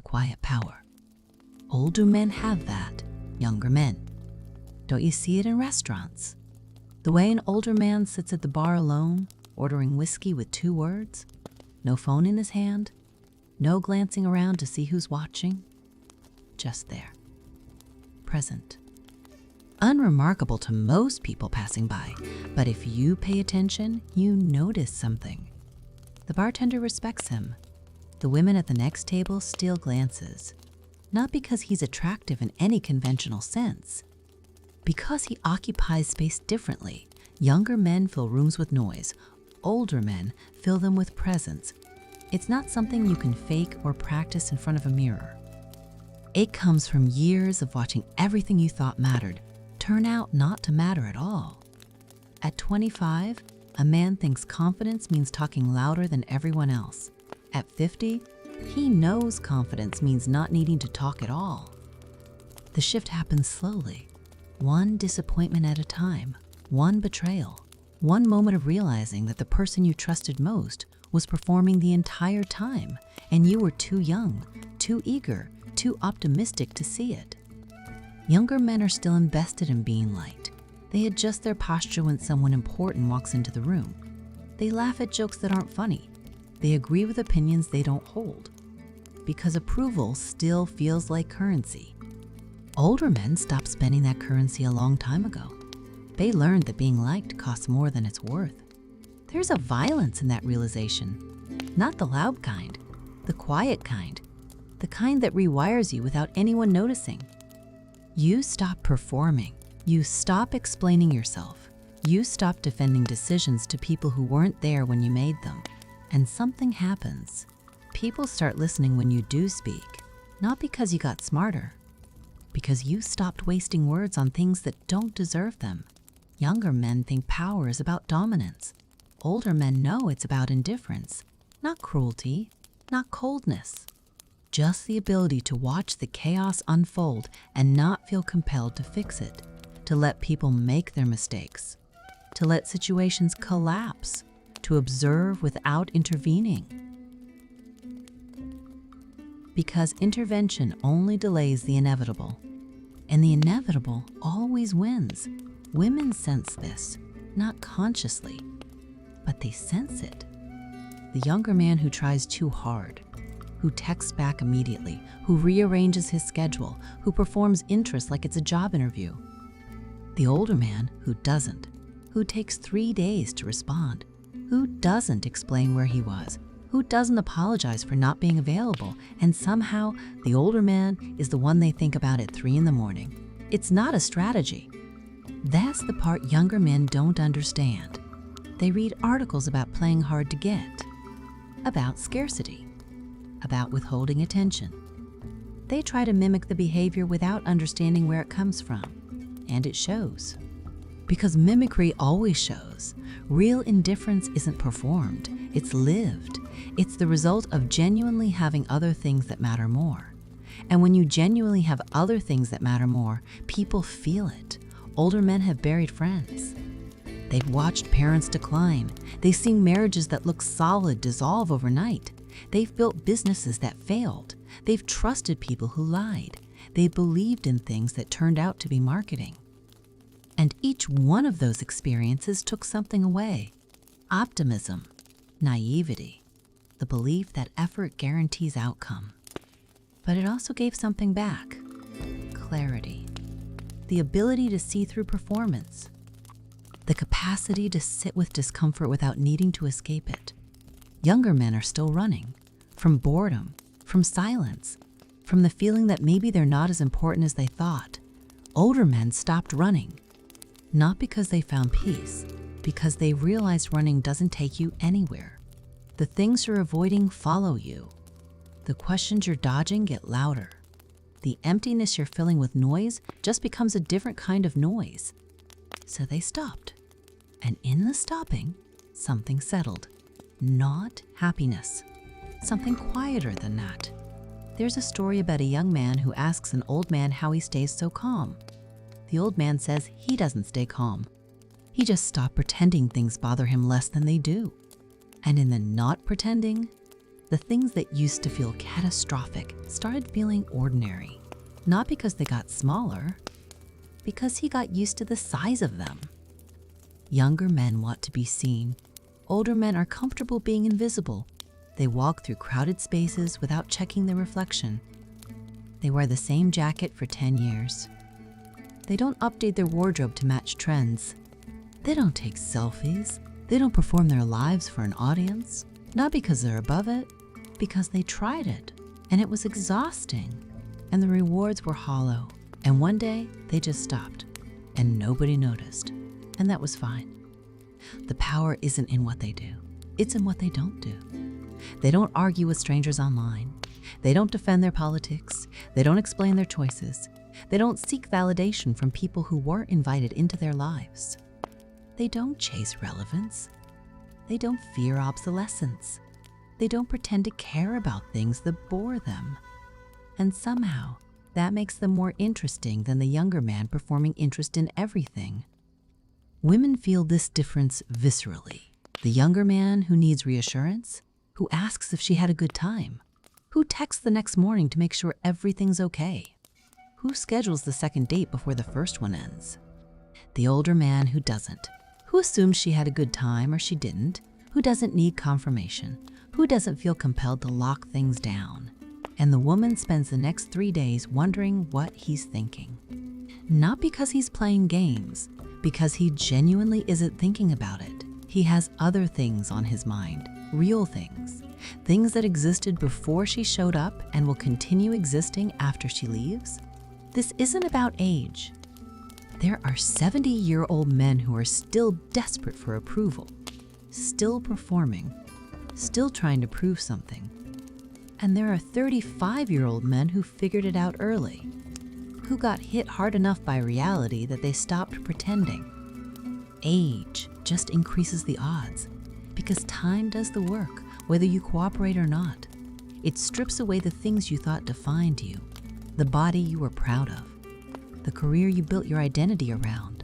the quiet power. Older men have that, younger men. Don't you see it in restaurants? The way an older man sits at the bar alone, ordering whiskey with 2 words, no phone in his hand, no glancing around to see who's watching, just there, present. Unremarkable to most people passing by, but if you pay attention, you notice something. The bartender respects him. The women at the next table steal glances, not because he's attractive in any conventional sense, because he occupies space differently. Younger men fill rooms with noise. Older men fill them with presence. It's not something you can fake or practice in front of a mirror. It comes from years of watching everything you thought mattered turn out not to matter at all. At 25, a man thinks confidence means talking louder than everyone else. At 50, he knows confidence means not needing to talk at all. The shift happens slowly, one disappointment at a time, one betrayal, one moment of realizing that the person you trusted most was performing the entire time, and you were too young, too eager, too optimistic to see it. Younger men are still invested in being liked. They adjust their posture when someone important walks into the room. They laugh at jokes that aren't funny. They agree with opinions they don't hold, because approval still feels like currency. Older men stopped spending that currency a long time ago. They learned that being liked costs more than it's worth. There's a violence in that realization, not the loud kind, the quiet kind, the kind that rewires you without anyone noticing. You stop performing. You stop explaining yourself. You stop defending decisions to people who weren't there when you made them. And something happens. People start listening when you do speak, not because you got smarter, because you stopped wasting words on things that don't deserve them. Younger men think power is about dominance. Older men know it's about indifference, not cruelty, not coldness. Just the ability to watch the chaos unfold and not feel compelled to fix it, to let people make their mistakes, to let situations collapse, to observe without intervening. Because intervention only delays the inevitable, and the inevitable always wins. Women sense this, not consciously, but they sense it. The younger man who tries too hard, who texts back immediately, who rearranges his schedule, who performs interest like it's a job interview. The older man who doesn't, who takes 3 days to respond, who doesn't explain where he was, who doesn't apologize for not being available, and somehow the older man is the one they think about at 3 in the morning. It's not a strategy. That's the part younger men don't understand. They read articles about playing hard to get, about scarcity, about withholding attention. They try to mimic the behavior without understanding where it comes from, and it shows. Because mimicry always shows. Real indifference isn't performed, it's lived. It's the result of genuinely having other things that matter more. And when you genuinely have other things that matter more, people feel it. Older men have buried friends. They've watched parents decline. They've seen marriages that look solid dissolve overnight. They've built businesses that failed. They've trusted people who lied. They believed in things that turned out to be marketing. And each one of those experiences took something away. Optimism, naivety, the belief that effort guarantees outcome. But it also gave something back, clarity, the ability to see through performance, the capacity to sit with discomfort without needing to escape it. Younger men are still running, from boredom, from silence, from the feeling that maybe they're not as important as they thought. Older men stopped running, not because they found peace, because they realized running doesn't take you anywhere. The things you're avoiding follow you. The questions you're dodging get louder. The emptiness you're filling with noise just becomes a different kind of noise. So they stopped. And in the stopping, something settled. Not happiness, something quieter than that. There's a story about a young man who asks an old man how he stays so calm. The old man says he doesn't stay calm. He just stopped pretending things bother him less than they do. And in the not pretending, The things that used to feel catastrophic started feeling ordinary, not because they got smaller, because he got used to the size of them. Younger men want to be seen. Older men are comfortable being invisible. They walk through crowded spaces without checking their reflection. They wear the same jacket for 10 years. They don't update their wardrobe to match trends. They don't take selfies. They don't perform their lives for an audience, not because they're above it, because they tried it, and it was exhausting, and the rewards were hollow. And one day, they just stopped, and nobody noticed, and that was fine. The power isn't in what they do. It's in what they don't do. They don't argue with strangers online. They don't defend their politics. They don't explain their choices. They don't seek validation from people who weren't invited into their lives. They don't chase relevance. They don't fear obsolescence. They don't pretend to care about things that bore them. And somehow, that makes them more interesting than the younger man performing interest in everything. Women feel this difference viscerally. The younger man who needs reassurance, who asks if she had a good time, who texts the next morning to make sure everything's okay, who schedules the second date before the first one ends. The older man who doesn't, who assumes she had a good time or she didn't, who doesn't need confirmation, who doesn't feel compelled to lock things down. And the woman spends the next 3 days wondering what he's thinking. Not because he's playing games, because he genuinely isn't thinking about it. He has other things on his mind, real things, things that existed before she showed up and will continue existing after she leaves. This isn't about age. There are 70-year-old men who are still desperate for approval, still performing, still trying to prove something. And there are 35-year-old men who figured it out early, who got hit hard enough by reality that they stopped pretending. Age just increases the odds because time does the work, whether you cooperate or not. It strips away the things you thought defined you, the body you were proud of, the career you built your identity around,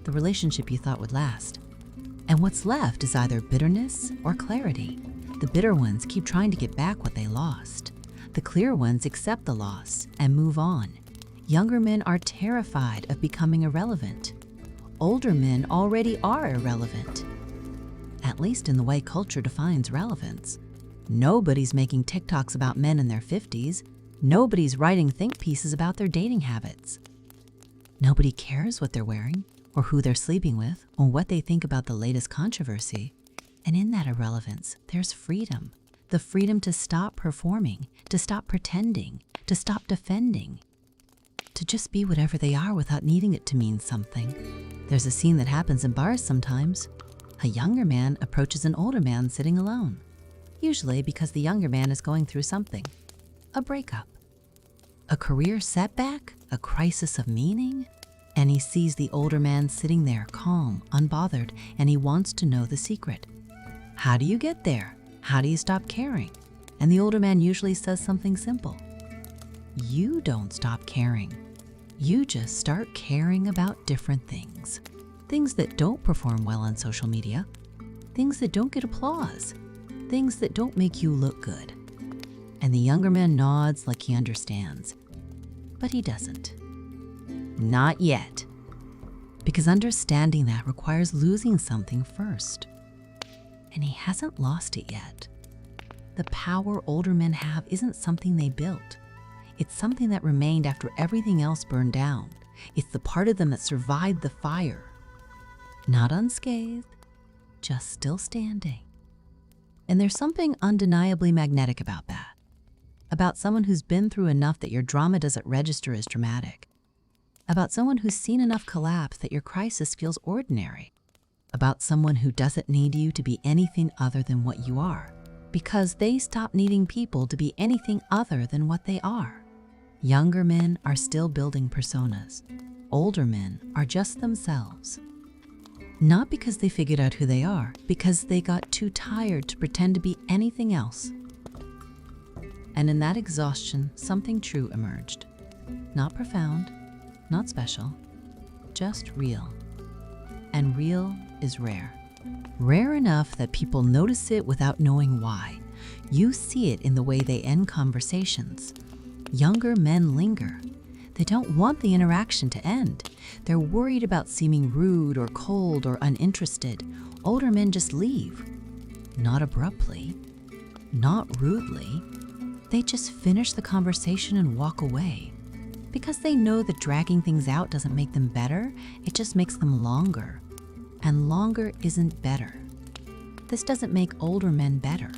the relationship you thought would last. And what's left is either bitterness or clarity. The bitter ones keep trying to get back what they lost. The clear ones accept the loss and move on. Younger men are terrified of becoming irrelevant. Older men already are irrelevant, at least in the way culture defines relevance. Nobody's making TikToks about men in their 50s. Nobody's writing think pieces about their dating habits. Nobody cares what they're wearing or who they're sleeping with or what they think about the latest controversy. And in that irrelevance, there's freedom. The freedom to stop performing, to stop pretending, to stop defending, to just be whatever they are without needing it to mean something. There's a scene that happens in bars sometimes. A younger man approaches an older man sitting alone, usually because the younger man is going through something, a breakup, a career setback, a crisis of meaning. And he sees the older man sitting there calm, unbothered, and he wants to know the secret. How do you get there? How do you stop caring? And the older man usually says something simple. You don't stop caring. You just start caring about different things. Things that don't perform well on social media. Things that don't get applause. Things that don't make you look good. And the younger man nods like he understands. But he doesn't. Not yet. Because understanding that requires losing something first. And he hasn't lost it yet. The power older men have isn't something they built. It's something that remained after everything else burned down. It's the part of them that survived the fire. Not unscathed, just still standing. And there's something undeniably magnetic about that. About someone who's been through enough that your drama doesn't register as dramatic. About someone who's seen enough collapse that your crisis feels ordinary. About someone who doesn't need you to be anything other than what you are, because they stop needing people to be anything other than what they are. Younger men are still building personas. Older men are just themselves. Not because they figured out who they are, because they got too tired to pretend to be anything else. And in that exhaustion, something true emerged. Not profound, not special, just real. And real is rare. Rare enough that people notice it without knowing why. You see it in the way they end conversations. Younger men linger. They don't want the interaction to end. They're worried about seeming rude or cold or uninterested. Older men just leave. Not abruptly, not rudely. They just finish the conversation and walk away. Because they know that dragging things out doesn't make them better, it just makes them longer. And longer isn't better. This doesn't make older men better.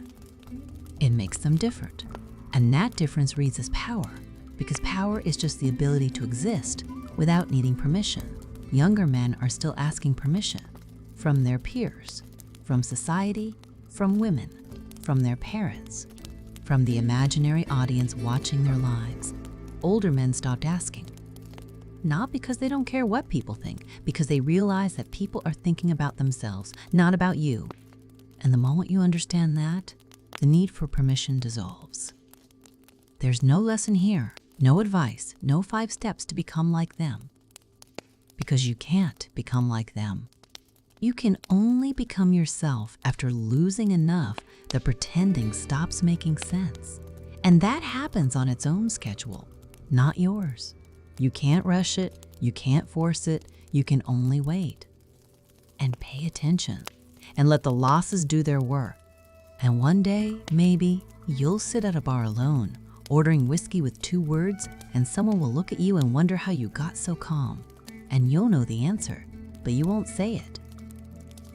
It makes them different. And that difference reads as power, because power is just the ability to exist without needing permission. Younger men are still asking permission from their peers, from society, from women, from their parents, from the imaginary audience watching their lives. Older men stopped asking. Not because they don't care what people think, because they realize that people are thinking about themselves, not about you. And the moment you understand that, the need for permission dissolves. There's no lesson here, no advice, no 5 steps to become like them. Because you can't become like them. You can only become yourself after losing enough that pretending stops making sense. And that happens on its own schedule, not yours. You can't rush it, you can't force it, you can only wait. And pay attention, and let the losses do their work. And one day, maybe, you'll sit at a bar alone, ordering whiskey with 2 words, and someone will look at you and wonder how you got so calm. And you'll know the answer, but you won't say it.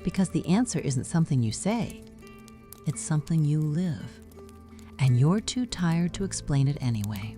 Because the answer isn't something you say, it's something you live. And you're too tired to explain it anyway.